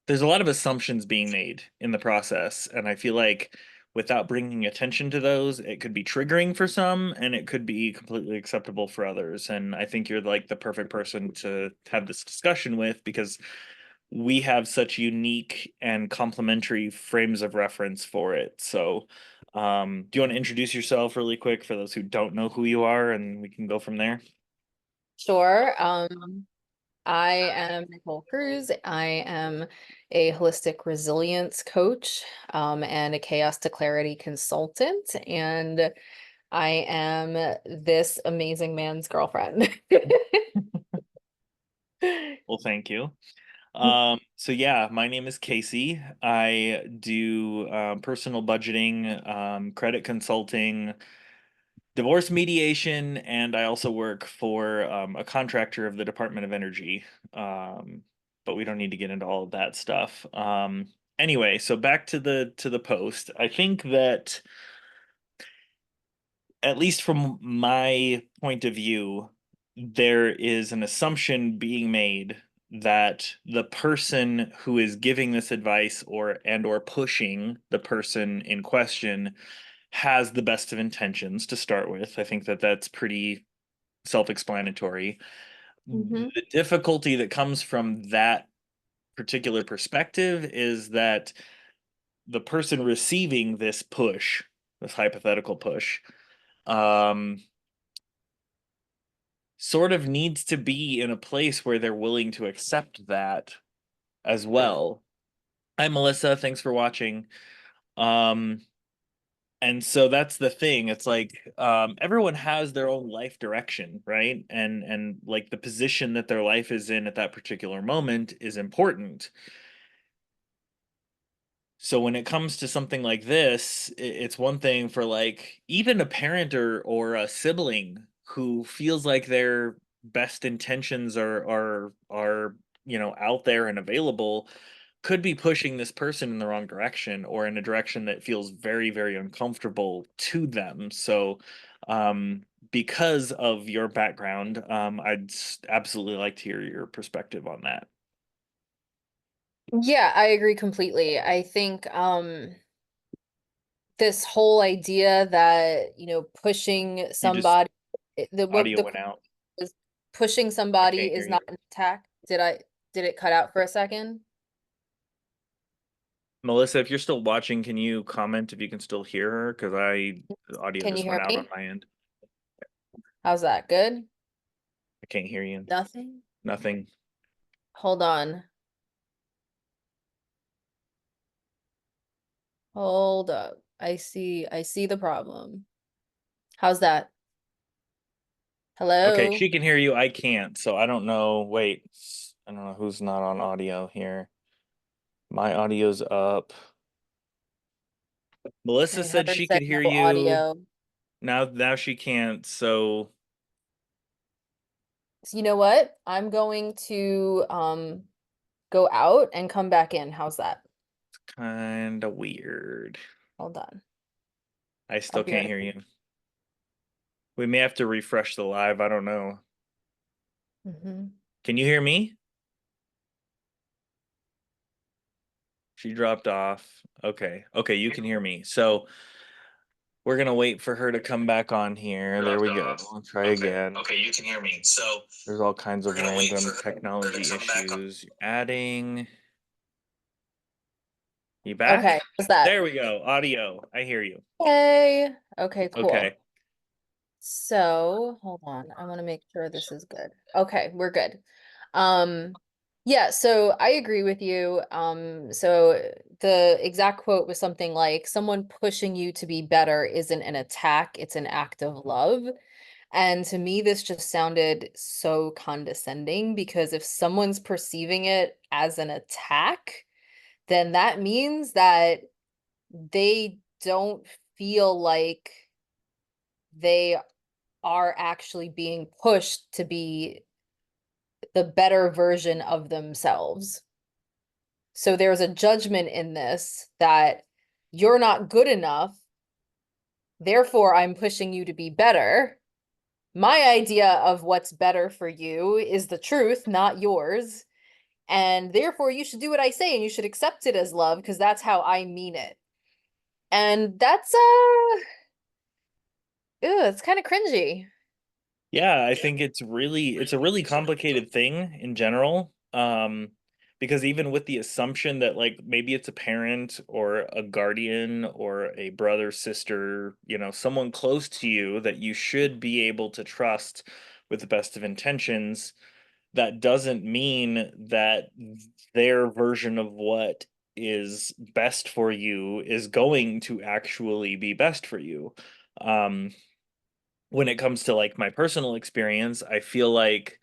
there's a lot of assumptions being made in the process, and I feel like without bringing attention to those, it could be triggering for some, and it could be completely acceptable for others. And I think you're like the perfect person to have this discussion with because we have such unique and complementary frames of reference for it. So, do you want to introduce yourself really quick for those who don't know who you are, and we can go from there? Sure. I am Nicole Cruz. I am a holistic resilience coach, and a chaos to clarity consultant, and I am this amazing man's girlfriend. Well, thank you. So yeah, my name is Casey. I do personal budgeting, credit consulting, divorce mediation, and I also work for a contractor of the Department of Energy. Um, but we don't need to get into all of that stuff. Anyway, so back to the post. I think that at least from my point of view, there is an assumption being made that the person who is giving this advice or pushing the person in question has the best of intentions to start with. I think that that's pretty self-explanatory. hmm The difficulty that comes from that particular perspective is that the person receiving this push, this hypothetical push, um, sort of needs to be in a place where they're willing to accept that as well. Hi, Melissa. Thanks for watching. Um, and so that's the thing. It's like everyone has their own life direction, right? And like the position that their life is in at that particular moment is important. So when it comes to something like this, it's one thing for like even a parent or a sibling who feels like their best intentions are out there and available could be pushing this person in the wrong direction or in a direction that feels very, very uncomfortable to them. So because of your background, absolutely like to hear your perspective on that. Yeah, I agree completely. I think this whole idea that, pushing You just somebody the what audio the went out. is pushing I somebody can't hear is you. not an attack. Did it cut out for a second? Melissa, if you're still watching, can you comment if you can still hear her? Because the audio Can you just went hear out on me? my end. How's that? Good? I can't hear you. Nothing? Nothing. Hold on. Hold up. I see the problem. How's that? Okay, Hello? she can hear you. I can't. So I don't know. Wait, I don't know who's not on audio here. My audio's up. Melissa Okay, said Heather she said could hear no you. audio. Now she can't. So So you know what? I'm going to go out and come back in. How's that? kind of weird. Hold on. I I'll still be can't right hear back. you. We may have to refresh the live. I don't know. Can you hear me? She dropped off. Okay. Okay, you can hear me. So we're gonna wait for her to come back on here. There Dropped we go. off. I'll try Okay. again. Okay, you can hear me. So There's all kinds we're of gonna wait random for her to technology come back on. issues. Adding. You back? Okay, how's that? There we go. Audio. I hear you. Hey. Okay, cool. Okay. So, hold on. I want to make sure this is good. Okay, we're good. Um, yeah, so I agree with you. So the exact quote was something like, someone pushing you to be better isn't an attack, it's an act of love. And to me, this just sounded so condescending because if someone's perceiving it as an attack, then that means that they don't feel like they are actually being pushed to be the better version of themselves. So there's a judgment in this that you're not good enough, therefore I'm pushing you to be better. My idea of what's better for you is the truth, not yours. and therefore you should do what I say and you should accept it as love because that's how I mean it. And that's ew, it's kind of cringy. Yeah, I think it's a really complicated thing in general. Because even with the assumption that like maybe it's a parent or a guardian or a brother, sister, you know, someone close to you that you should be able to trust with the best of intentions, that doesn't mean that their version of what is best for you is going to actually be best for you. Um, when it comes to like my personal experience, I feel like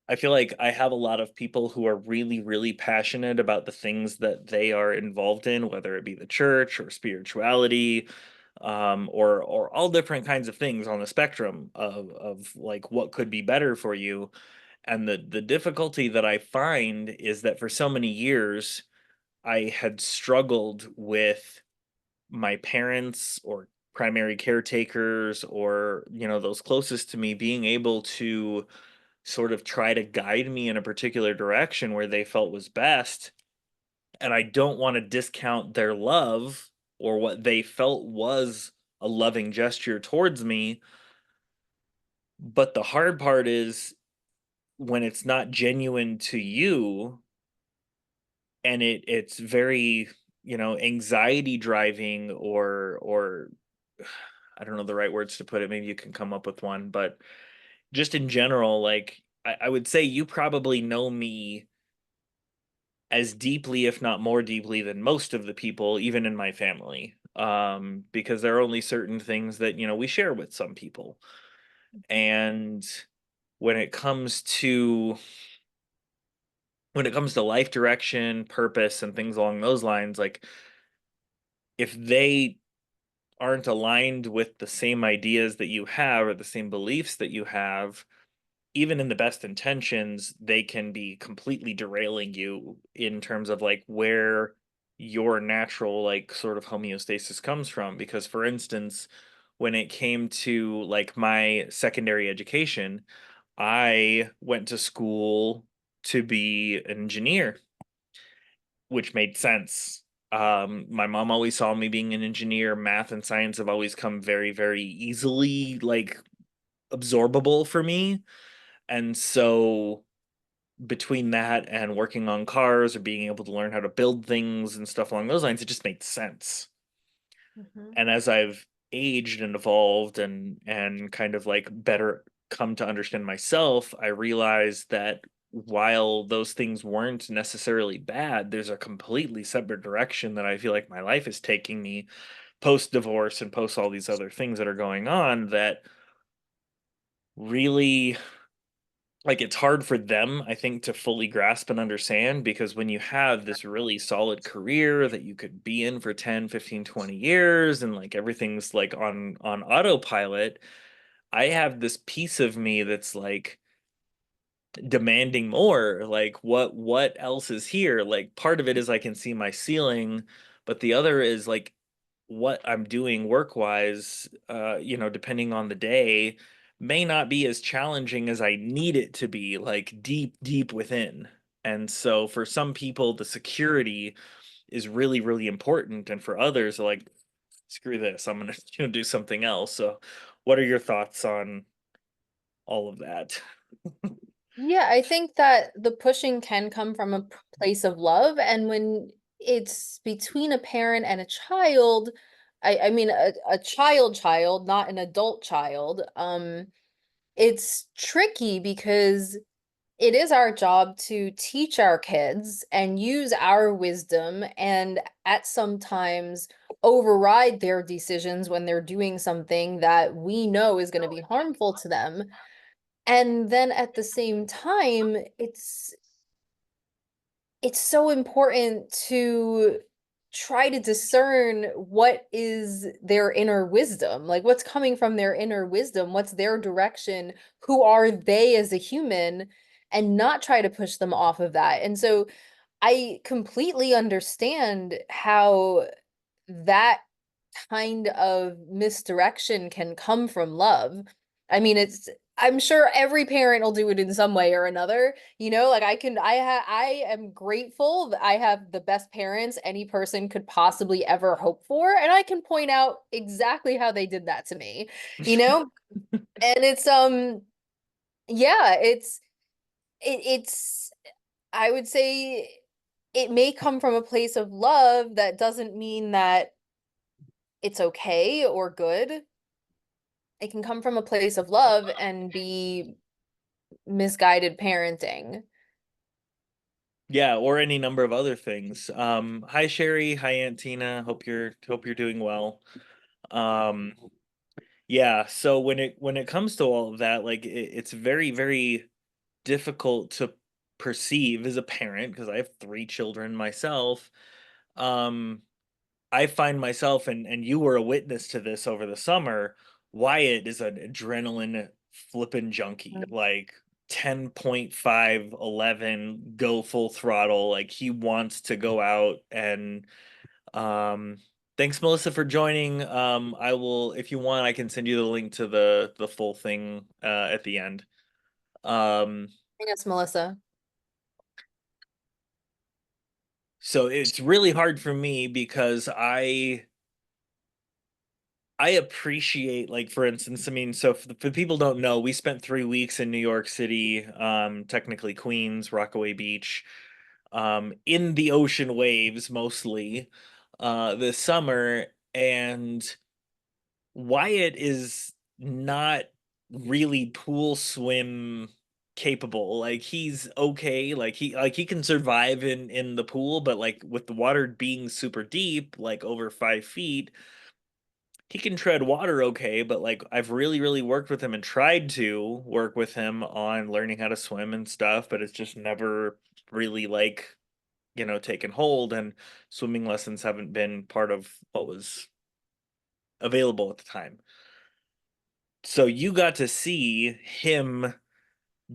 I have a lot of people who are really, really passionate about the things that they are involved in, whether it be the church or spirituality, or all different kinds of things on the spectrum of like what could be better for you. And the difficulty that I find is that for so many years, I had struggled with my parents or primary caretakers or you know those closest to me being able to sort of try to guide me in a particular direction where they felt was best, and I don't want to discount their love or what they felt was a loving gesture towards me, but the hard part is when it's not genuine to you and it's very, you know, anxiety driving or I don't know the right words to put it. Maybe you can come up with one, but just in general, like I would say you probably know me as deeply, if not more deeply, than most of the people, even in my family. Because there are only certain things that, you know, we share with some people. And when it comes to when it comes to life direction, purpose, and things along those lines, like if they aren't aligned with the same ideas that you have or the same beliefs that you have, even in the best intentions, they can be completely derailing you in terms of like where your natural like sort of homeostasis comes from. Because for instance, when it came to like my secondary education, I went to school to be an engineer, which made sense. My mom always saw me being an engineer. Math and science have always come very, very easily like absorbable for me. And so between that and working on cars or being able to learn how to build things and stuff along those lines, it just made sense. Mhm. And as I've aged and evolved and kind of like better come to understand myself, I realized that while those things weren't necessarily bad, there's a completely separate direction that I feel like my life is taking me post divorce and post all these other things that are going on that really like it's hard for them, I think, to fully grasp and understand because when you have this really solid career that you could be in for 10, 15, 20 years and like everything's like on autopilot, I have this piece of me that's like demanding more. Like what else is here? Like part of it is I can see my ceiling, but the other is like what I'm doing work wise, you know, depending on the day, may not be as challenging as I need it to be, like deep, deep within. And so for some people, the security is really, really important. And for others, they're like, screw this, I'm gonna do something else. So what are your thoughts on all of that? Yeah, I think that the pushing can come from a place of love, and when it's between a parent and a child, I mean a child, not an adult child, it's tricky because it is our job to teach our kids and use our wisdom and at some times override their decisions when they're doing something that we know is going to be harmful to them. And then at the same time, it's so important to try to discern what is their inner wisdom, like what's coming from their inner wisdom, what's their direction, who are they as a human, and not try to push them off of that. And so I completely understand how that kind of misdirection can come from love. I mean, I'm sure every parent will do it in some way or another. You know, like I am grateful that I have the best parents any person could possibly ever hope for, and I can point out exactly how they did that to me, you know? And it's yeah, it's I would say it may come from a place of love that doesn't mean that it's okay or good. It can come from a place of love and be misguided parenting. Yeah, or any number of other things. Hi Sherry, hi Aunt Tina. Hope you're doing well. Um, yeah, so when it comes to all of that, like it's very, very difficult to perceive as a parent because I have three children myself. Um, I find myself, and you were a witness to this over the summer. Wyatt is an adrenaline flippin' junkie, like 10.5, 11, go full throttle. Like he wants to go out and thanks Melissa for joining. I will, if you want, I can send you the link to the full thing at the end. Um Yes, Melissa. so it's really hard for me because I appreciate, like, for instance, I mean, so for people don't know, we spent 3 weeks in New York City, technically Queens, Rockaway Beach, in the ocean waves mostly, this summer, and Wyatt is not really pool swim capable. Like he's okay, like he can survive in the pool, but like with the water being super deep, like over 5 feet he can tread water okay, but like I've really, really worked with him and tried to work with him on learning how to swim and stuff, but it's just never really like, taken hold, and swimming lessons haven't been part of what was available at the time. So you got to see him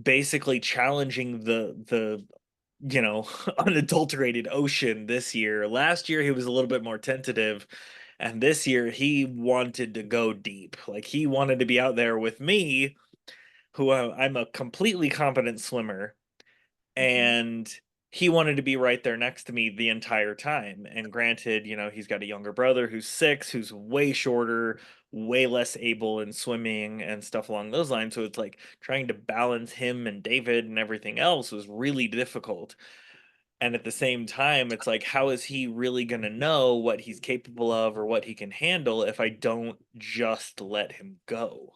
basically challenging the unadulterated ocean this year. Last year he was a little bit more tentative, and this year he wanted to go deep. Like he wanted to be out there with me, who I'm a completely competent swimmer, Mhm. and he wanted to be right there next to me the entire time. And granted, he's got a younger brother who's 6, who's way shorter, way less able in swimming and stuff along those lines. So it's like trying to balance him and David and everything else was really difficult. And at the same time, it's like, how is he really going to know what he's capable of or what he can handle if I don't just let him go?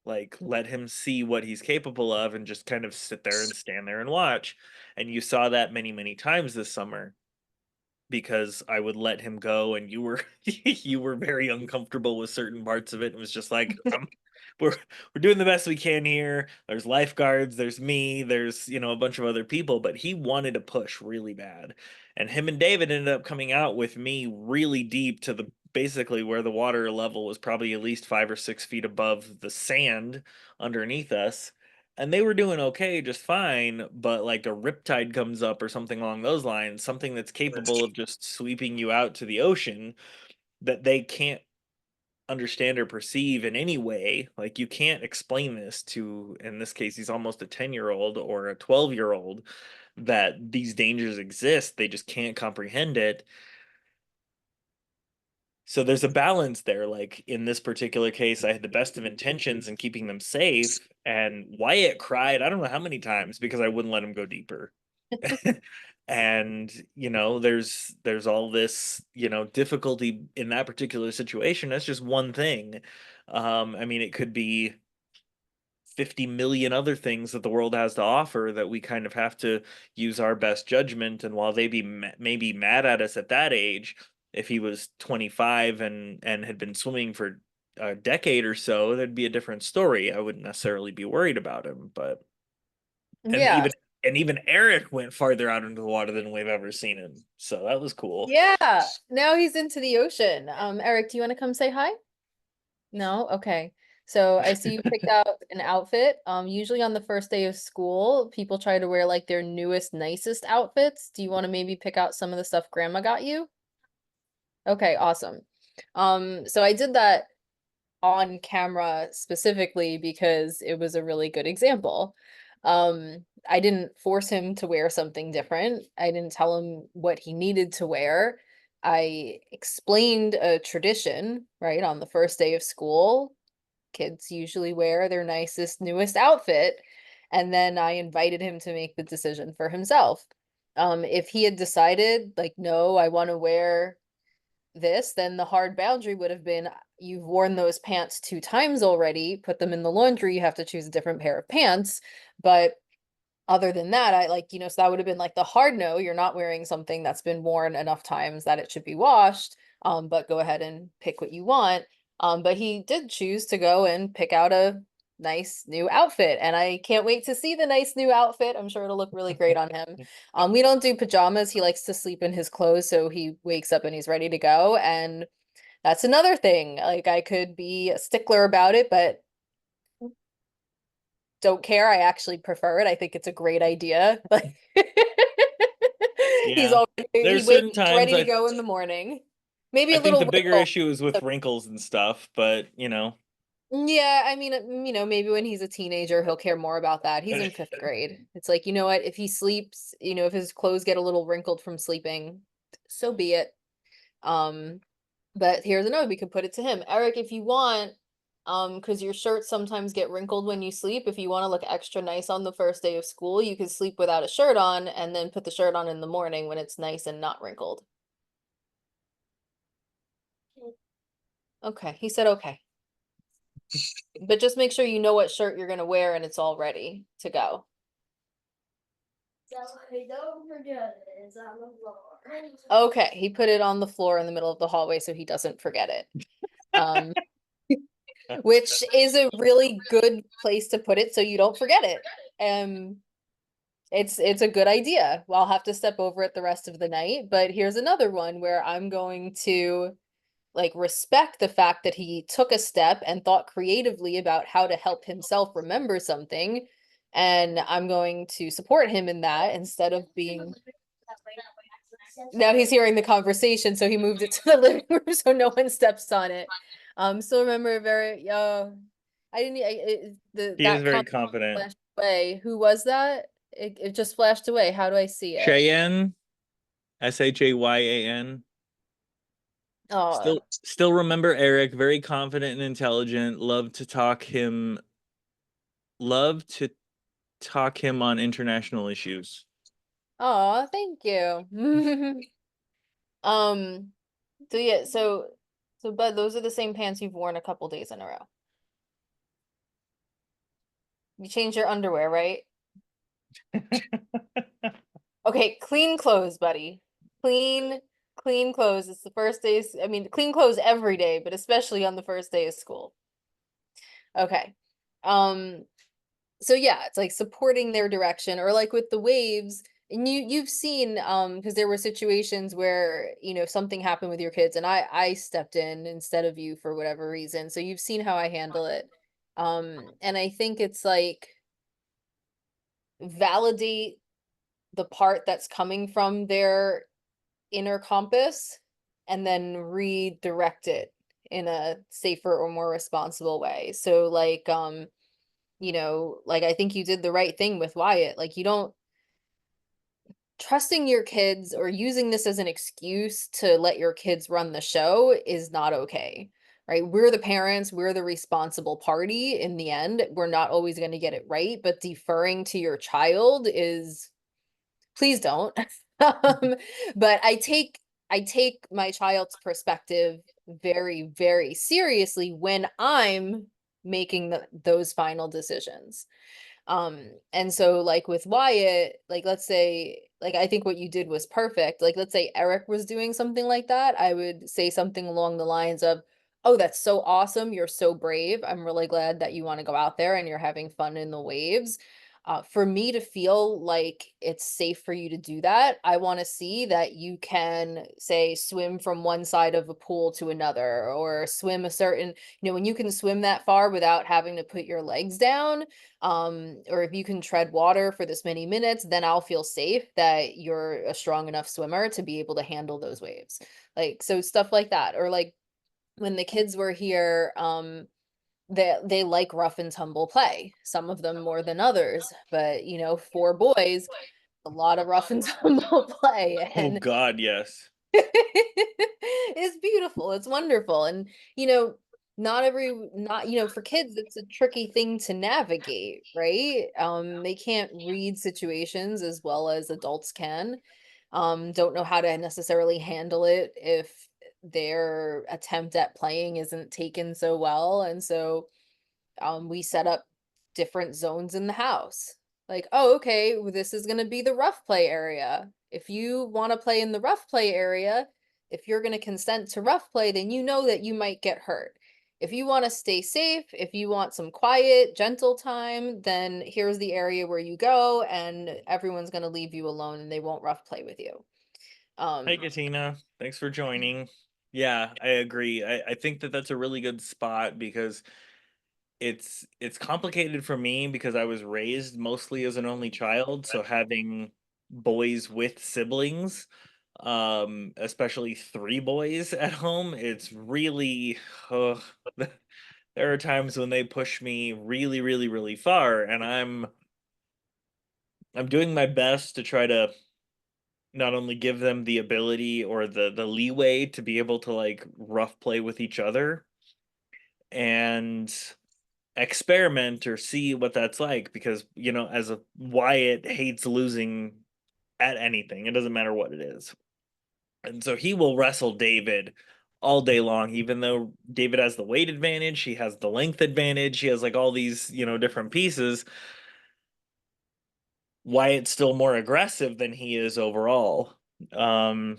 Like, let him see what he's capable of and just kind of sit there and stand there and watch. And you saw that many, many times this summer because I would let him go and you were you were very uncomfortable with certain parts of it. It was just like we're we're doing the best we can here. There's lifeguards, there's me, there's a bunch of other people, but he wanted to push really bad. And him and David ended up coming out with me really deep to the basically where the water level was probably at least 5 or 6 feet above the sand underneath us, and they were doing okay, just fine, but like a riptide comes up or something along those lines, something that's capable of just sweeping you out to the ocean that they can't understand or perceive in any way. Like you can't explain this to, in this case, he's almost a 10-year-old or a 12-year-old, that these dangers exist. They just can't comprehend it. So there's a balance there. Like in this particular case, I had the best of intentions in keeping them safe, and Wyatt cried I don't know how many times because I wouldn't let him go deeper. And there's all this difficulty in that particular situation. That's just one thing. I mean, it could be 50 million other things that the world has to offer that we kind of have to use our best judgment. And while they maybe mad at us at that age, if he was 25 and had been swimming for a decade or so, that'd be a different story. I wouldn't necessarily be worried about him, but and Yeah. even Eric went farther out into the water than we've ever seen him. So that was cool. Yeah. Now he's into the ocean. Eric, do you want to come say hi? No? Okay. So I see you picked out an outfit. Usually on the first day of school, people try to wear like their newest, nicest outfits. Do you want to maybe pick out some of the stuff grandma got you? Okay, awesome. So I did that on camera specifically because it was a really good example. I didn't force him to wear something different. I didn't tell him what he needed to wear. I explained a tradition, right? On the first day of school, kids usually wear their nicest, newest outfit. And then I invited him to make the decision for himself. If he had decided, like, no, I want to wear this, then the hard boundary would have been you've worn those pants 2 times already, put them in the laundry, you have to choose a different pair of pants. But other than that, I like, so that would have been like the hard no, you're not wearing something that's been worn enough times that it should be washed. But go ahead and pick what you want. But he did choose to go and pick out a nice new outfit, and I can't wait to see the nice new outfit. I'm sure it'll look really great on him. We don't do pajamas. He likes to sleep in his clothes, so he wakes up and he's ready to go. And that's another thing. Like I could be a stickler about it, but don't care. I actually prefer it. I think it's a great idea. Like he's Yeah. already he There's wakes certain up times ready to go in the morning. Maybe I a think little the bigger wrinkle. issue is with So, wrinkles and stuff, but yeah, I mean, maybe when he's a teenager, he'll care more about that. He's in fifth grade. It's like, you know what? If he sleeps, if his clothes get a little wrinkled from sleeping, so be it. Um, But here's a note, we could put it to him. Eric, if you want, because your shirts sometimes get wrinkled when you sleep, if you want to look extra nice on the first day of school, you could sleep without a shirt on and then put the shirt on in the morning when it's nice and not wrinkled. Okay, he said okay. But just make sure you know what shirt you're gonna wear and it's all ready to go. So don't forget it. It's on the floor. Okay, he put it on the floor in the middle of the hallway so he doesn't forget it. Um, which is a really good place to put it so you don't forget it. It's a good idea. Well, I'll have to step over it the rest of the night, but here's another one where I'm going to like respect the fact that he took a step and thought creatively about how to help himself remember something, and I'm going to support him in that instead of being now he's hearing the conversation, so he moved it to the living room so no one steps on it. So remember very I didn't the he is that very comment confident. flashed away. Who was that? It just flashed away. How do I see it? Cheyenne, Shayan. Oh, Still remember Eric, very confident and intelligent, love to talk him on international issues. oh, thank you. Um, so yeah, but those are the same pants you've worn a couple days in a row. You changed your underwear, right? Okay, clean clothes, buddy. Clean, clean clothes. It's the first days. I mean, clean clothes every day, but especially on the first day of school. Okay. Um, so yeah, it's like supporting their direction or like with the waves. And you've seen because there were situations where, something happened with your kids and I stepped in instead of you for whatever reason. So you've seen how I handle it. And I think it's like validate the part that's coming from their inner compass and then redirect it in a safer or more responsible way. So like I think you did the right thing with Wyatt. Like you don't trusting your kids or using this as an excuse to let your kids run the show is not okay. Right? We're the parents, we're the responsible party in the end. We're not always going to get it right, but deferring to your child is please don't. But I take my child's perspective very, very seriously when I'm making those final decisions. And so like with Wyatt, like let's say, like I think what you did was perfect. Like let's say Eric was doing something like that, I would say something along the lines of, "Oh, that's so awesome. You're so brave. I'm really glad that you want to go out there and you're having fun in the waves." For me to feel like it's safe for you to do that, I want to see that you can say swim from one side of a pool to another or swim a certain, when you can swim that far without having to put your legs down, or if you can tread water for this many minutes, then I'll feel safe that you're a strong enough swimmer to be able to handle those waves. Like, so stuff like that. Or like when the kids were here, they like rough and tumble play. Some of them more than others, but you know, for boys, a lot of rough and tumble play, Oh and God, yes. it's beautiful. It's wonderful. And you know, not you know, for kids it's a tricky thing to navigate, right? They can't read situations as well as adults can. Don't know how to necessarily handle it if their attempt at playing isn't taken so well. And so we set up different zones in the house. Like, oh, okay, well, this is going to be the rough play area. If you want to play in the rough play area, if you're going to consent to rough play, then you know that you might get hurt. If you want to stay safe, if you want some quiet, gentle time, then here's the area where you go, and everyone's going to leave you alone and they won't rough play with you. Hey, Um, Katina. Thanks for joining. Yeah, I agree. I think that that's a really good spot because it's complicated for me because I was raised mostly as an only child, so having boys with siblings, especially three boys at home, it's really uh, there are times when they push me really, really, really far, and I'm doing my best to try to not only give them the ability or the leeway to be able to like rough play with each other and experiment or see what that's like because you know as a Wyatt hates losing at anything. It doesn't matter what it is. And so he will wrestle David all day long even though David has the weight advantage, he has the length advantage, he has like all these, you know, different pieces. Wyatt's still more aggressive than he is overall. Um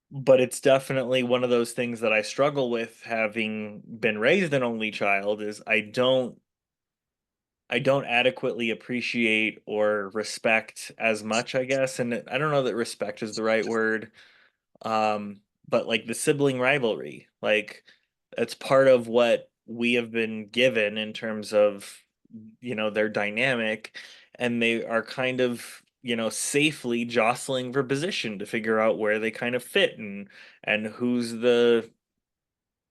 but it's definitely one of those things that I struggle with having been raised an only child is I don't adequately appreciate or respect as much, I guess. And I don't know that respect is the right word. But like the sibling rivalry, like it's part of what we have been given in terms of, you know, their dynamic, and they are kind of, you know, safely jostling for position to figure out where they kind of fit and who's the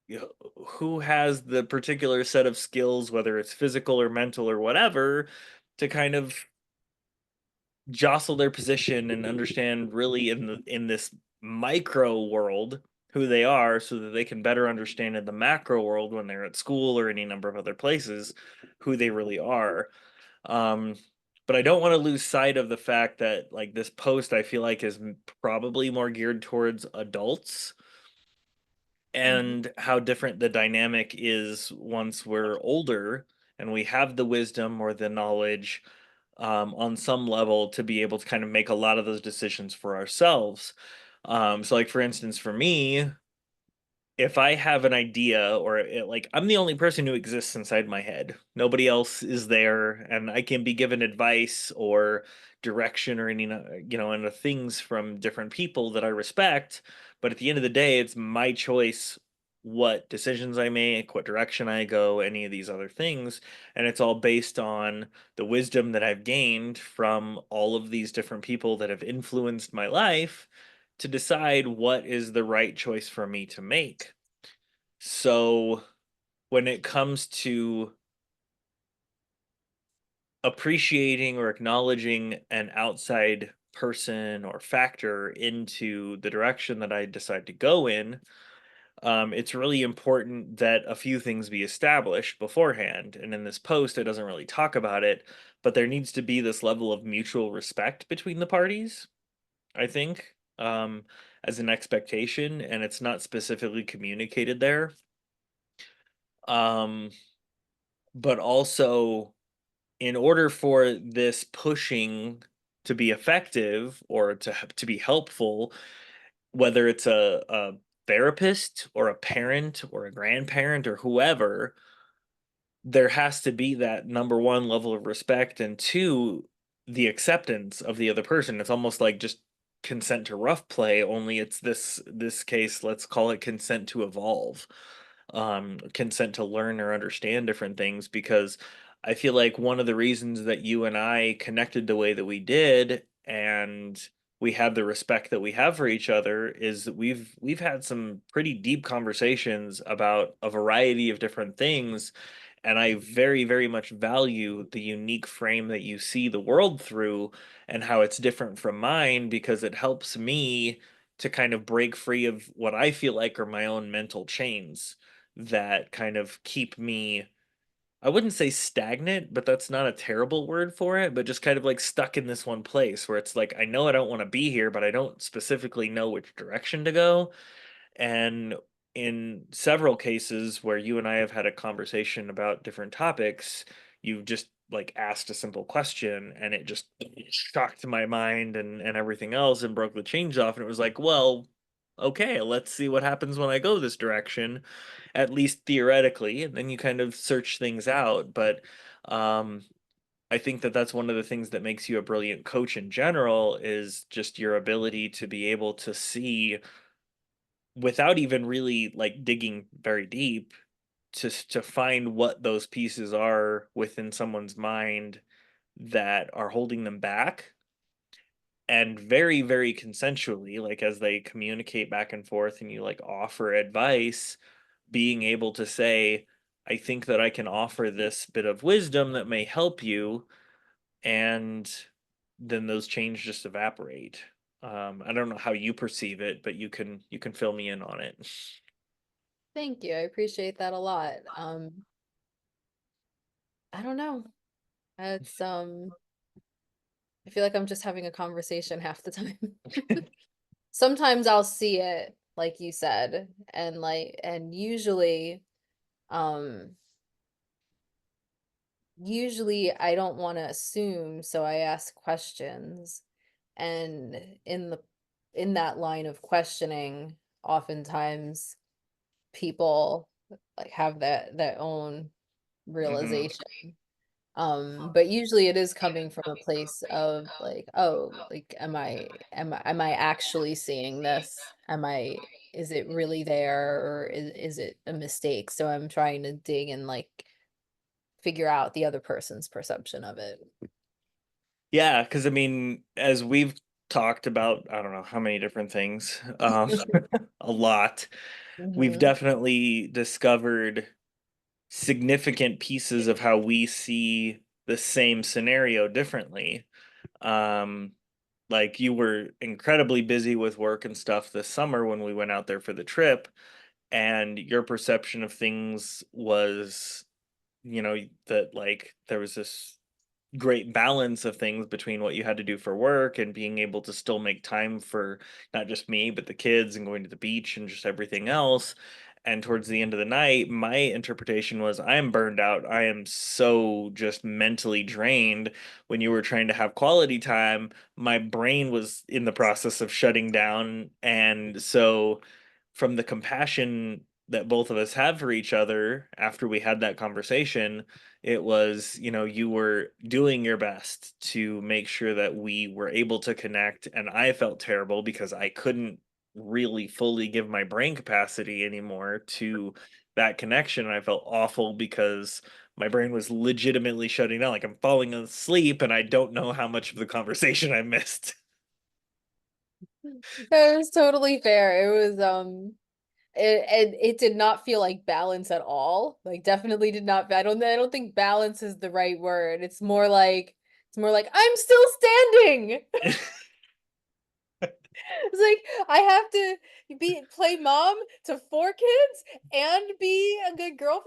you know, who has the particular set of skills, whether it's physical or mental or whatever, to kind of jostle their position and understand really in this micro world who they are so that they can better understand in the macro world when they're at school or any number of other places who they really are. um but I don't want to lose sight of the fact that like this post I feel like is probably more geared towards adults mhm. and how different the dynamic is once we're older and we have the wisdom or the knowledge on some level to be able to kind of make a lot of those decisions for ourselves. So, like for instance, for me, if I have an idea or like I'm the only person who exists inside my head. Nobody else is there, and I can be given advice or direction or any you know, and the things from different people that I respect. But at the end of the day, it's my choice what decisions I make, what direction I go, any of these other things, and it's all based on the wisdom that I've gained from all of these different people that have influenced my life to decide what is the right choice for me to make. So when it comes to appreciating or acknowledging an outside person or factor into the direction that I decide to go in, it's really important that a few things be established beforehand. And in this post, it doesn't really talk about it, but there needs to be this level of mutual respect between the parties, I think, as an expectation, and it's not specifically communicated there. Um, but also, in order for this pushing to be effective or to be helpful, whether it's a therapist or a parent or a grandparent or whoever, there has to be that number one level of respect, and two, the acceptance of the other person. It's almost like just consent to rough play, only it's this case, let's call it consent to evolve, consent to learn or understand different things, because I feel like one of the reasons that you and I connected the way that we did, and we have the respect that we have for each other is that we've had some pretty deep conversations about a variety of different things, and I very, very much value the unique frame that you see the world through and how it's different from mine because it helps me to kind of break free of what I feel like are my own mental chains that kind of keep me, I wouldn't say stagnant, but that's not a terrible word for it, but just kind of like stuck in this one place where it's like I know I don't want to be here, but I don't specifically know which direction to go. And in several cases where you and I have had a conversation about different topics, you've just like asked a simple question and it just shocked my mind and everything else and broke the chains off. And it was like, well, okay, let's see what happens when I go this direction, at least theoretically. And then you kind of search things out. But um, I think that that's one of the things that makes you a brilliant coach in general is just your ability to be able to see without even really like digging very deep to find what those pieces are within someone's mind that are holding them back, and very, very consensually, like as they communicate back and forth and you like offer advice, being able to say, I think that I can offer this bit of wisdom that may help you, and then those change just evaporate. I don't know how you perceive it, but you can fill me in on it. Thank you. I appreciate that a lot. I don't know. It's I feel like I'm just having a conversation half the time. Sometimes I'll see it, like you said, and um usually I don't want to assume, so I ask questions. And in that line of questioning, oftentimes people like have that own Hmm. realization. But usually it is coming from a place of like, oh, like am I actually seeing this? Is it really there, or is it a mistake? So I'm trying to dig and like figure out the other person's perception of it. Yeah, because I mean, as we've talked about, I don't know how many different things, a lot, we've Hmm. definitely discovered significant pieces of how we see the same scenario differently. Um, like you were incredibly busy with work and stuff this summer when we went out there for the trip, and your perception of things was, that like there was this great balance of things between what you had to do for work and being able to still make time for not just me but the kids and going to the beach and just everything else. And towards the end of the night, my interpretation was I am burned out, I am so just mentally drained. When you were trying to have quality time, my brain was in the process of shutting down. And so from the compassion that both of us have for each other after we had that conversation, it was, you were doing your best to make sure that we were able to connect. And I felt terrible because I couldn't really fully give my brain capacity anymore to that connection. And I felt awful because my brain was legitimately shutting down. Like I'm falling asleep and I don't know how much of the conversation I missed. That was totally fair. It was it did not feel like balance at all. Like definitely did not. I don't think balance is the right word. It's more like I'm still standing. It's like I have to be play mom to four kids and be a good girlfriend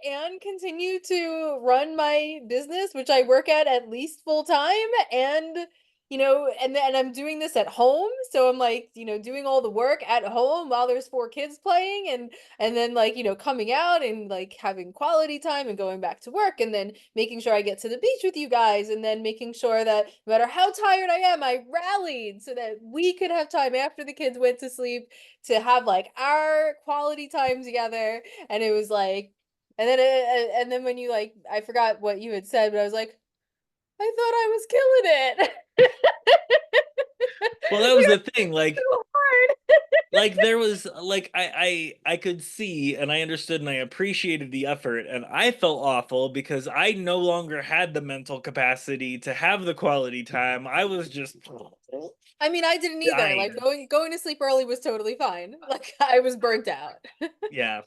and continue to run my business, which I work at least full time, and and then I'm doing this at home. So I'm like, doing all the work at home while there's four kids playing, and then like, coming out and like having quality time and going back to work, and then making sure I get to the beach with you guys, and then making sure that no matter how tired I am, I rallied so that we could have time after the kids went to sleep to have like our quality time together. And it was like, and then when you like, I forgot what you had said, but I was like, I thought I was killing it. Well, that was the thing. So hard. Like there was like I could see and I understood and I appreciated the effort, and I felt awful because I no longer had the mental capacity to have the quality time. I was just I mean, I didn't either. Like Dying. going to sleep early was totally fine. Like I was burnt out. Yeah.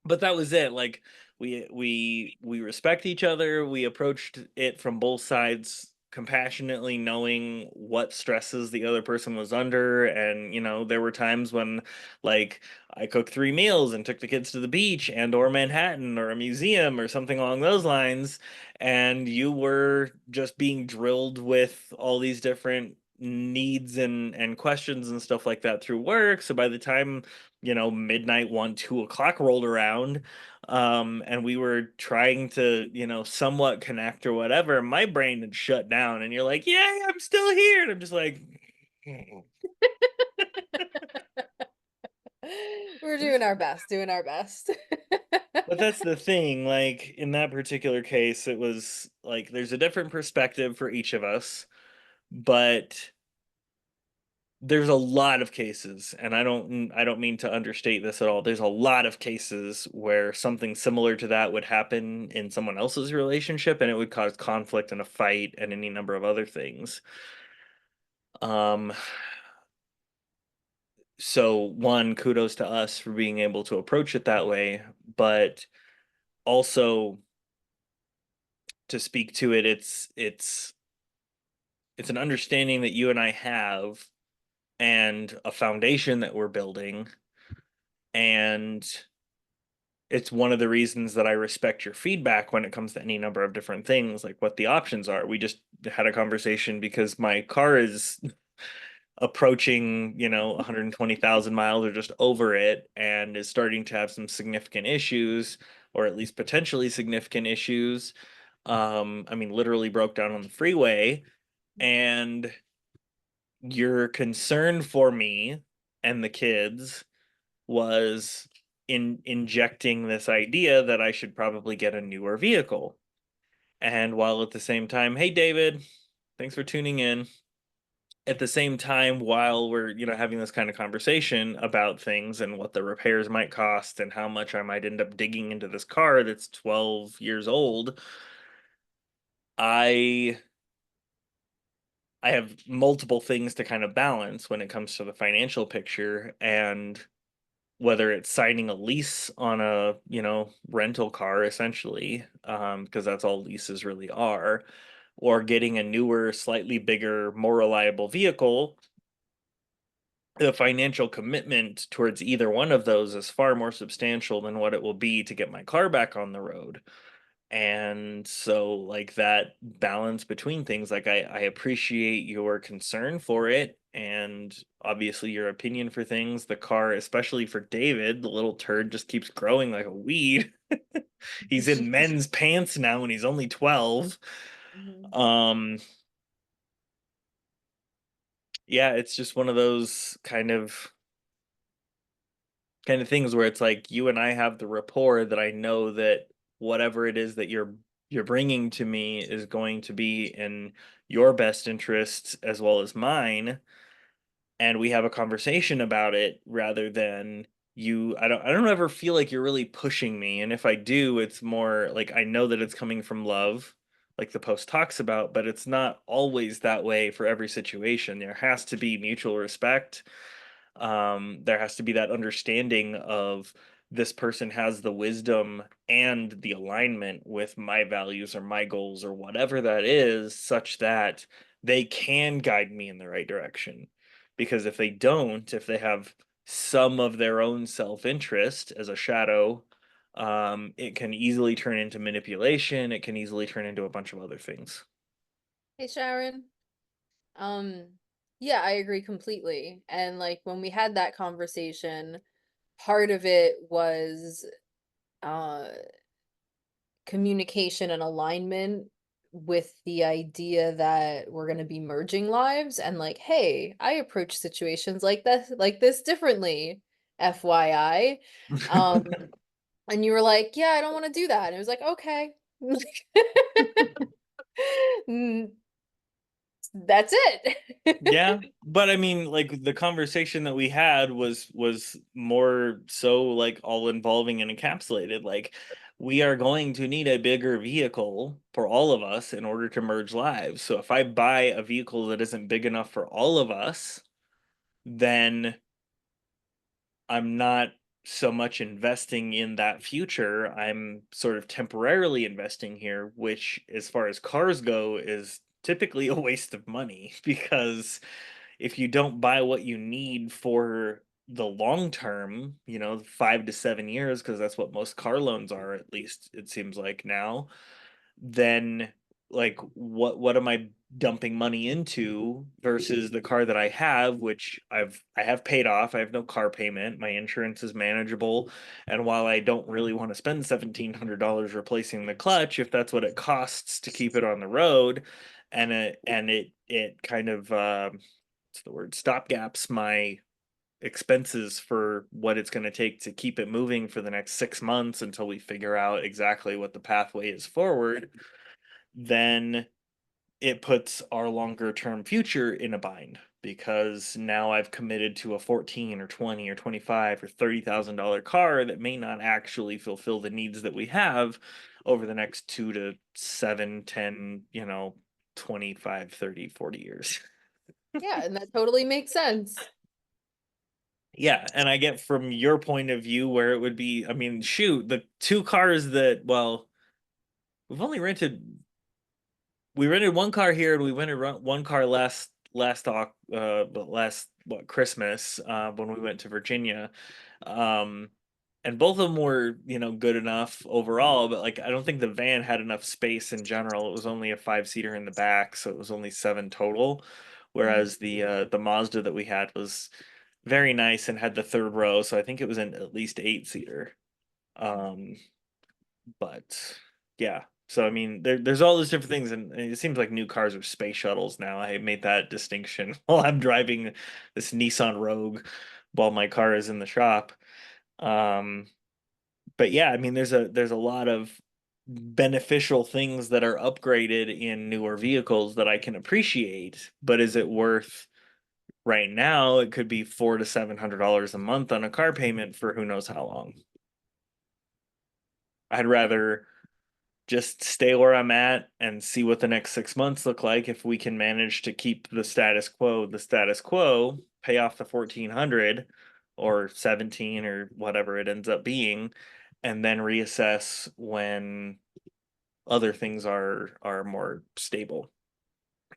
But that was it. Like we respect each other. We approached it from both sides compassionately, knowing what stresses the other person was under. And there were times when, like, I cooked 3 meals and took the kids to the beach and or Manhattan or a museum or something along those lines, and you were just being drilled with all these different needs and questions and stuff like that through work. So by the time midnight, 1, 2 o'clock rolled around, and we were trying to, somewhat connect or whatever, my brain had shut down, and you're like, yeah, I'm still here. And I'm just like, We're doing our best, doing our best. but that's the thing. Like, in that particular case, it was like there's a different perspective for each of us, but there's a lot of cases, and I don't mean to understate this at all. There's a lot of cases where something similar to that would happen in someone else's relationship, and it would cause conflict and a fight and any number of other things. um so one, kudos to us for being able to approach it that way, but also, to speak to it, it's an understanding that you and I have, and a foundation that we're building, and it's one of the reasons that I respect your feedback when it comes to any number of different things, like what the options are. We just had a conversation because my car is approaching, 120,000 miles or just over it, and is starting to have some significant issues, or at least potentially significant issues. I mean, literally broke down on the freeway, and your concern for me and the kids was in injecting this idea that I should probably get a newer vehicle. And while at the same time, hey David, thanks for tuning in. At the same time, while we're, having this kind of conversation about things and what the repairs might cost and how much I might end up digging into this car that's 12 years old, I I have multiple things to kind of balance when it comes to the financial picture, and whether it's signing a lease on a, rental car essentially, because that's all leases really are, or getting a newer, slightly bigger, more reliable vehicle, the financial commitment towards either one of those is far more substantial than what it will be to get my car back on the road. And so, like, that balance between things, like, I appreciate your concern for it, and obviously your opinion for things. The car, especially for David, the little turd just keeps growing like a weed. He's in men's pants now and he's only 12. Mhm. um yeah, it's just one of those kind of things where it's like you and I have the rapport that I know that whatever it is that you're bringing to me is going to be in your best interests as well as mine, and we have a conversation about it rather than I don't ever feel like you're really pushing me, and if I do, it's more like I know that it's coming from love, like the post talks about, but it's not always that way for every situation. There has to be mutual respect. There has to be that understanding of this person has the wisdom and the alignment with my values or my goals or whatever that is, such that they can guide me in the right direction. Because if they don't, if they have some of their own self-interest as a shadow, it can easily turn into manipulation. It can easily turn into a bunch of other things. Hey Sharon. Um, yeah, I agree completely. And like when we had that conversation, part of it was uh communication and alignment with the idea that we're going to be merging lives and like, hey, I approach situations like this differently, FYI. Um, and you were like, yeah, I don't want to do that. And it was like, okay. Mm, that's it. Yeah, but I mean, like, the conversation that we had was more so like all involving and encapsulated. Like, we are going to need a bigger vehicle for all of us in order to merge lives. So if I buy a vehicle that isn't big enough for all of us, then I'm not so much investing in that future. I'm sort of temporarily investing here, which, as far as cars go, is typically a waste of money because if you don't buy what you need for the long term, 5 to 7 years, because that's what most car loans are, at least it seems like now, then like what am I dumping money into versus the car that I have, which I have paid off. I have no car payment. My insurance is manageable. And while I don't really want to spend $1,700 replacing the clutch, if that's what it costs to keep it on the road, and it kind of what's the word, stopgaps my expenses for what it's going to take to keep it moving for the next 6 months until we figure out exactly what the pathway is forward, then it puts our longer term future in a bind because now I've committed to a 14 or 20 or 25 or $30,000 car that may not actually fulfill the needs that we have over the next 2 to 7, 10, 25, 30, 40 years. Yeah, and that totally makes sense. Yeah, and I get from your point of view where it would be, I mean, shoot, the two cars that, well, we've only rented we rented one car here and we rented one car but last what Christmas when we went to Virginia. Um and both of them were, good enough overall, but like I don't think the van had enough space in general. It was only a 5-seater in the back, so it was only 7 total. Mhm. Whereas the Mazda that we had was very nice and had the third row, so I think it was an at least 8-seater. Um but yeah, so I mean, there's all those different things, and it seems like new cars are space shuttles now. I made that distinction while I'm driving this Nissan Rogue while my car is in the shop. Um, but yeah, I mean, there's a lot of beneficial things that are upgraded in newer vehicles that I can appreciate, but is it worth right now? It could be $400 to $700 a month on a car payment for who knows how long. I'd rather just stay where I'm at and see what the next 6 months look like. If we can manage to keep the status quo, pay off the 1400 or 17 or whatever it ends up being, and then reassess when other things are more stable.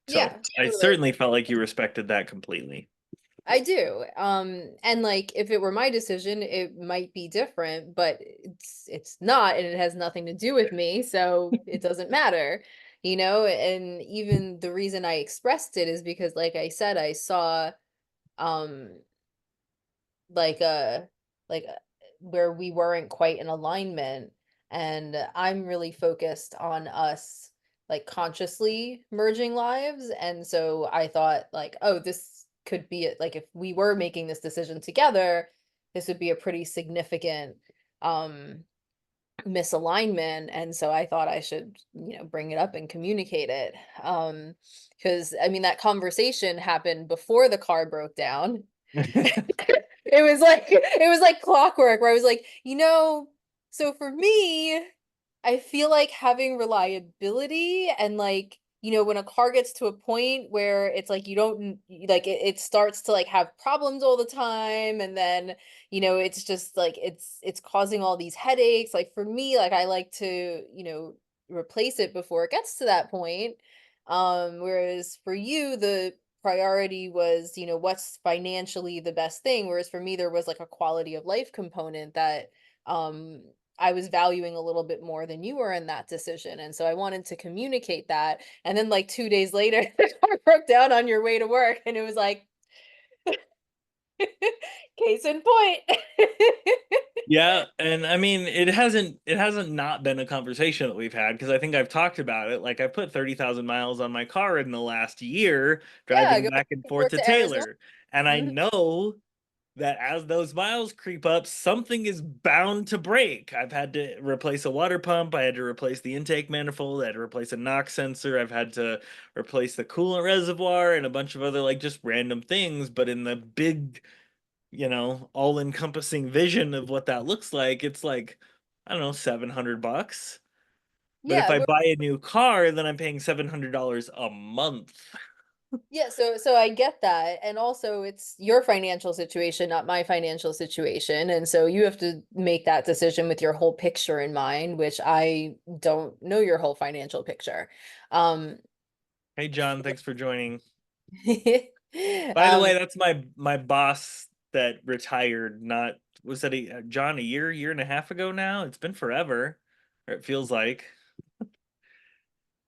So Yeah, I totally. certainly felt like you respected that completely. I do. And like if it were my decision, it might be different, but it's not, and it has nothing to do with me, so it doesn't matter. And even the reason I expressed it is because like I said, I saw um like a like a, where we weren't quite in alignment, and I'm really focused on us like consciously merging lives, and so I thought like, oh, this could be it, like if we were making this decision together, this would be a pretty significant um misalignment, and so I thought I should, bring it up and communicate it. Because I mean that conversation happened before the car broke down. It was like clockwork where I was like, so for me, I feel like having reliability and like, when a car gets to a point where it's like you don't like it starts to like have problems all the time, and then, it's just like it's causing all these headaches. Like for me, like I like to, replace it before it gets to that point. Whereas for you, the priority was, what's financially the best thing. Whereas for me, there was like a quality of life component that um I was valuing a little bit more than you were in that decision. And so I wanted to communicate that. And then like 2 days later, the car broke down on your way to work. And it was like, case in point. Yeah, and I mean it hasn't not been a conversation that we've had because I think I've talked about it. Like I put 30,000 miles on my car in the last year Yeah, driving going back and from forth work to to Arizona. Taylor. And I Mhm. know that as those miles creep up, something is bound to break. I've had to replace a water pump, I had to replace the intake manifold, I had to replace a knock sensor, I've had to replace the coolant reservoir and a bunch of other like just random things, but in the big all-encompassing vision of what that looks like, it's like I don't know, $700. But if Yeah, I buy a new car, then I'm paying $700 a month. yeah, so I get that. And also it's your financial situation, not my financial situation. And so you have to make that decision with your whole picture in mind, which I don't know your whole financial picture. Um Hey John, thanks for joining. By the way, um that's my boss that retired, not was that John, a year and a half ago now? It's been forever, or it feels like.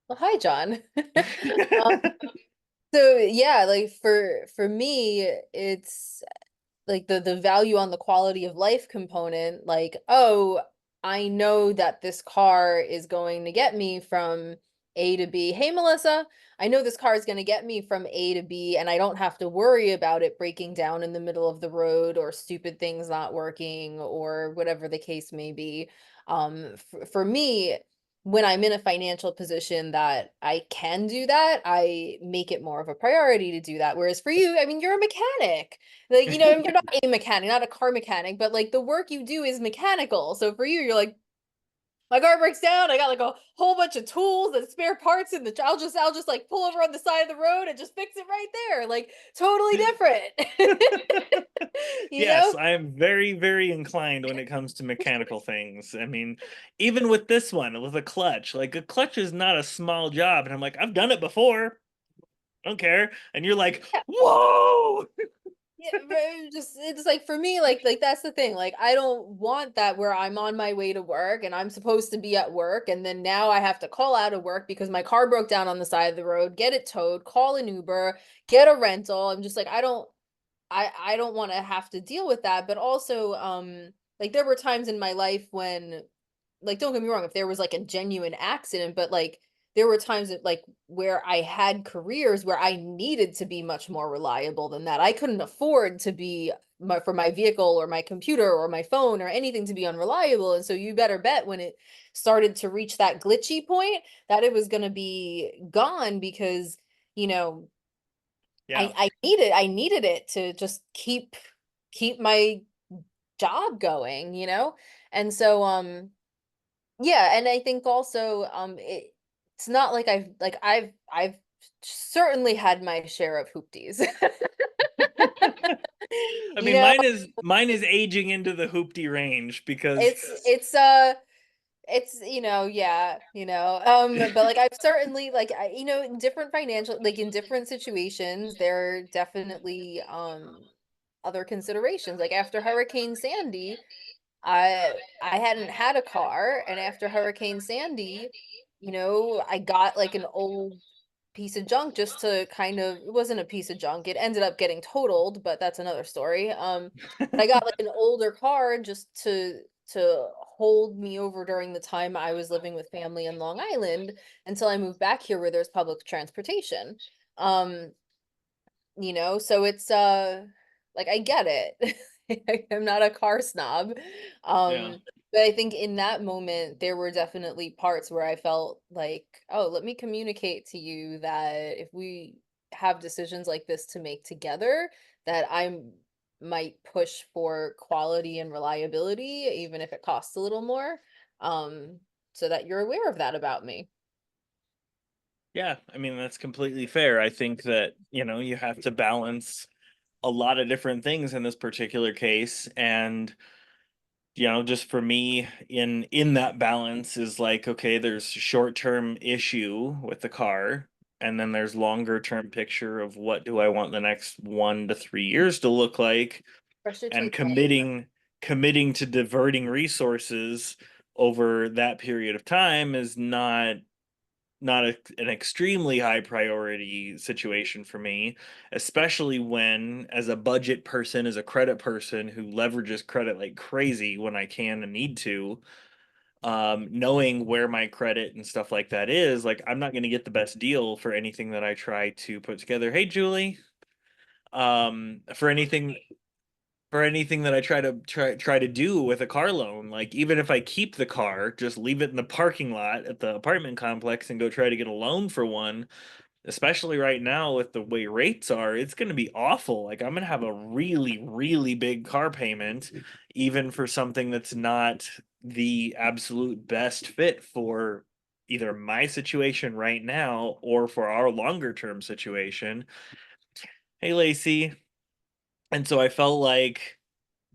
well, hi John. Um, so yeah, like for me, it's like the value on the quality of life component, like, oh, I know that this car is going to get me from A to B. Hey, Melissa, I know this car is going to get me from A to B, and I don't have to worry about it breaking down in the middle of the road or stupid things not working or whatever the case may be. For me, when I'm in a financial position that I can do that, I make it more of a priority to do that. Whereas for you, I mean, you're a mechanic. Like, you're not a mechanic, not a car mechanic, but like the work you do is mechanical. So for you, you're like, my car breaks down. I got like a whole bunch of tools and spare parts in the I'll just like pull over on the side of the road and just fix it right there. Like totally different. You Yes, know? I am very, very inclined when it comes to mechanical things. I mean, even with this one, with a clutch, like a clutch is not a small job. And I'm like, I've done it before. I don't care. And you're like, Yeah. whoa. Yeah, just it's like for me, like that's the thing. Like I don't want that where I'm on my way to work and I'm supposed to be at work and then now I have to call out of work because my car broke down on the side of the road, get it towed, call an Uber, get a rental. I'm just like I don't want to have to deal with that. But also like there were times in my life when, like, don't get me wrong, if there was like a genuine accident, but like there were times that like where I had careers where I needed to be much more reliable than that. I couldn't afford to be for my vehicle or my computer or my phone or anything to be unreliable. And so you better bet when it started to reach that glitchy point that it was going to be gone because, you know, Yeah. I needed it to just keep my job going, you know? And so yeah, and I think also it's not like I've certainly had my share of hoopties. I You mean, know, mine is aging into the hoopty range because it's yeah, but like I've certainly like in different financial, like in different situations there are definitely other considerations. Like after Hurricane Sandy, I hadn't had a car, and after Hurricane Sandy, I got like an old piece of junk just to kind of, it wasn't a piece of junk. It ended up getting totaled, but that's another story. But I got like an older car just to hold me over during the time I was living with family in Long Island until I moved back here where there's public transportation. Um, so it's like I get it. I'm not a car snob. yeah. But I think in that moment there were definitely parts where I felt like, oh, let me communicate to you that if we have decisions like this to make together, that I might push for quality and reliability, even if it costs a little more. So that you're aware of that about me. Yeah, I mean that's completely fair. I think that, you have to balance a lot of different things in this particular case, and just for me, in that balance is like, okay, there's short-term issue with the car, and then there's longer term picture of what do I want the next 1 to 3 years to look like, Brush your and teeth, Mike. committing to diverting resources over that period of time is not an extremely high priority situation for me, especially when, as a budget person, as a credit person who leverages credit like crazy when I can and need to, knowing where my credit and stuff like that is, like I'm not going to get the best deal for anything that I try to put together. Hey, Julie, for anything that I try to do with a car loan, like even if I keep the car, just leave it in the parking lot at the apartment complex and go try to get a loan for one, especially right now with the way rates are, it's going to be awful. Like I'm going to have a really, really big car payment, even for something that's not the absolute best fit for either my situation right now or for our longer term situation. Hey, Lacey. And so I felt like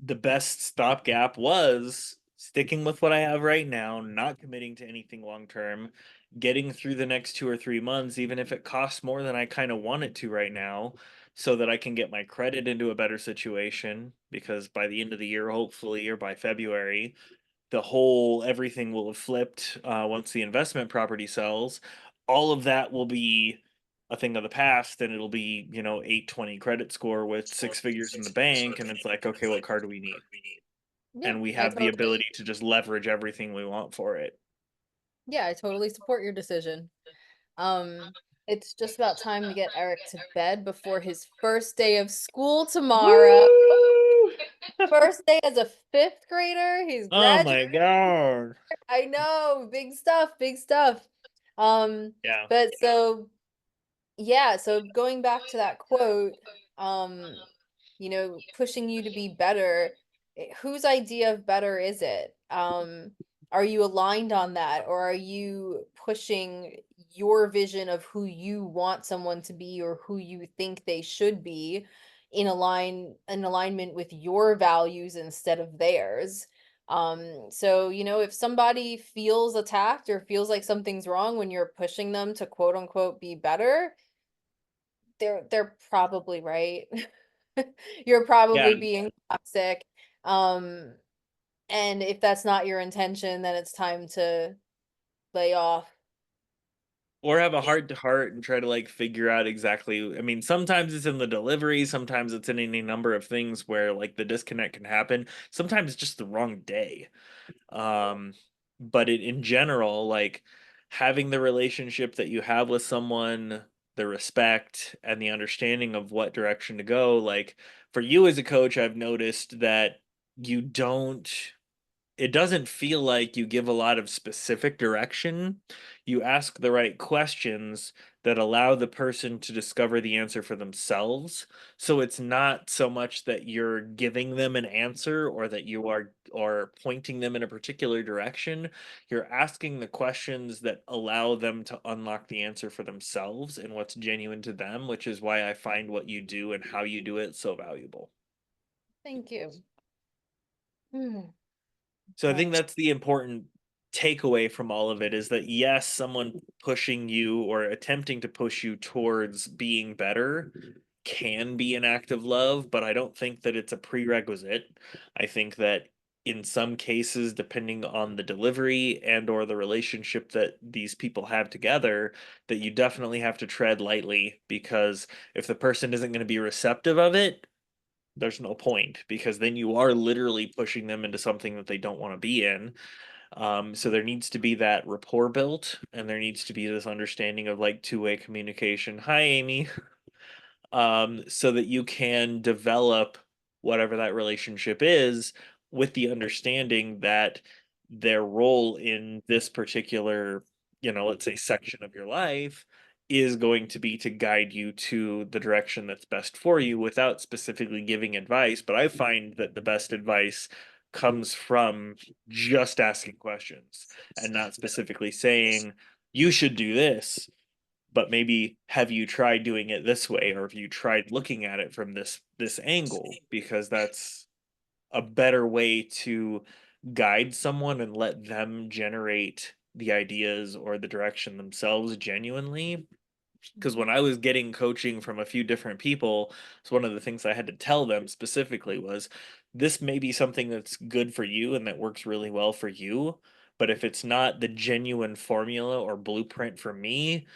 the best stopgap was sticking with what I have right now, not committing to anything long term, getting through the next 2 or 3 months, even if it costs more than I kind of want it to right now, so that I can get my credit into a better situation. Because by the end of the year, hopefully, or by February, the whole everything will have flipped once the investment property sells. All of that will be a thing of the past, and it'll be 820 credit score with 6 figures in the bank, and it's like, okay, what car do we need? Yeah, And we I have the totally, ability to just leverage everything we want for it. yeah, I totally support your decision. Um, it's just about time to get Eric to bed before his first day of school tomorrow. Woo! First day as a fifth grader. He's Oh graduating. my god. I know, big stuff, big stuff. Um, Yeah. but so yeah, so going back to that quote, um, pushing you to be better, whose idea of better is it? Are you aligned on that, or are you pushing your vision of who you want someone to be or who you think they should be in alignment with your values instead of theirs? So, if somebody feels attacked or feels like something's wrong when you're pushing them to quote unquote be better, they're probably right. You're Yeah. probably being toxic. Um, and if that's not your intention, then it's time to lay off. Or have a heart to heart and try to like figure out exactly. I mean, sometimes it's in the delivery, sometimes it's in any number of things where like the disconnect can happen. Sometimes it's just the wrong day. Um, but in general, like having the relationship that you have with someone, the respect and the understanding of what direction to go, like for you as a coach, I've noticed that you don't it doesn't feel like you give a lot of specific direction. You ask the right questions that allow the person to discover the answer for themselves. So it's not so much that you're giving them an answer or that you are or pointing them in a particular direction. You're asking the questions that allow them to unlock the answer for themselves and what's genuine to them, which is why I find what you do and how you do it so valuable. Thank you. Hmm, So I okay. think that's the important takeaway from all of it is that yes, someone pushing you or attempting to push you towards being better can be an act of love, but I don't think that it's a prerequisite. I think that in some cases, depending on the delivery and or the relationship that these people have together, that you definitely have to tread lightly because if the person isn't going to be receptive of it, there's no point because then you are literally pushing them into something that they don't want to be in. So there needs to be that rapport built, and there needs to be this understanding of like two-way communication. Hi, Amy. So that you can develop whatever that relationship is with the understanding that their role in this particular, let's say section of your life is going to be to guide you to the direction that's best for you without specifically giving advice. But I find that the best advice comes from just asking questions and not specifically saying, you should do this, but maybe have you tried doing it this way or have you tried looking at it from this angle, because that's a better way to guide someone and let them generate the ideas or the direction themselves genuinely. Because when Mhm. I was getting coaching from a few different people, it's one of the things I had to tell them specifically was this may be something that's good for you and that works really well for you, but if it's not the genuine formula or blueprint for me,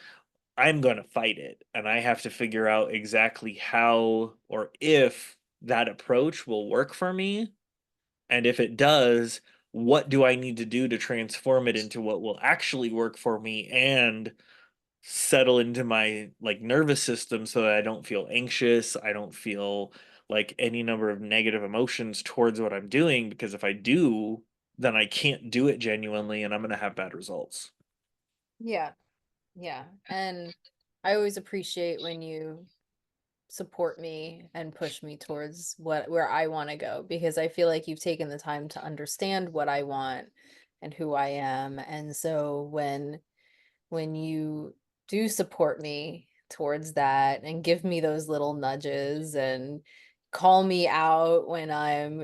I'm going to fight it. And I have to figure out exactly how or if that approach will work for me. And if it does, what do I need to do to transform it into what will actually work for me and settle into my like nervous system so that I don't feel anxious, I don't feel like any number of negative emotions towards what I'm doing, because if I do, then I can't do it genuinely and I'm going to have bad results. Yeah, yeah. And I always appreciate when you support me and push me towards where I want to go, because I feel like you've taken the time to understand what I want and who I am. And so when you do support me towards that and give me those little nudges and call me out when I'm,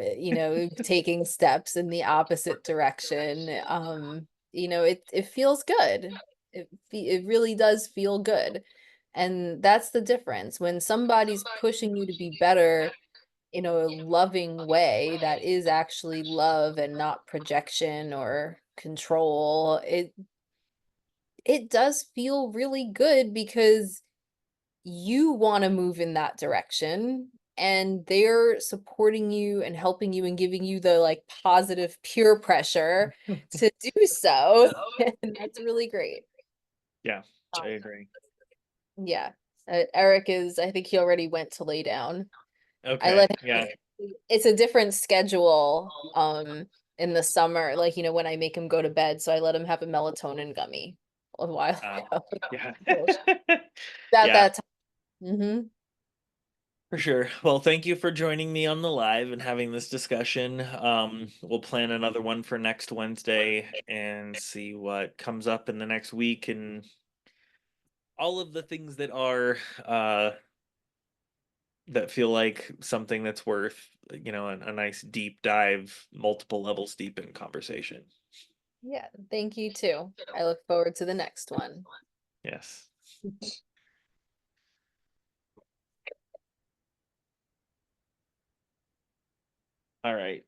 taking steps in the opposite direction, it feels good. It really does feel good. And that's the difference. When somebody's pushing you to be better in a loving way that is actually love and not projection or control, it does feel really good because you want to move in that direction and they're supporting you and helping you and giving you the like positive peer pressure to do so. And that's really great. Yeah, I Um, agree. yeah. Eric is, I think he already went to lay down. I Okay, let him, yeah. it's a different schedule in the summer, like when I make him go to bed, so I let him have a melatonin gummy a while Uh, ago. yeah. At Yeah, that time. Mm-hmm. for sure. Well, thank you for joining me on the live and having this discussion. We'll plan another one for next Wednesday and see what comes up in the next week and all of the things that are that feel like something that's worth, a nice deep dive, multiple levels deep in conversation. Yeah, thank you too. I look forward to the next one. Yes. All right.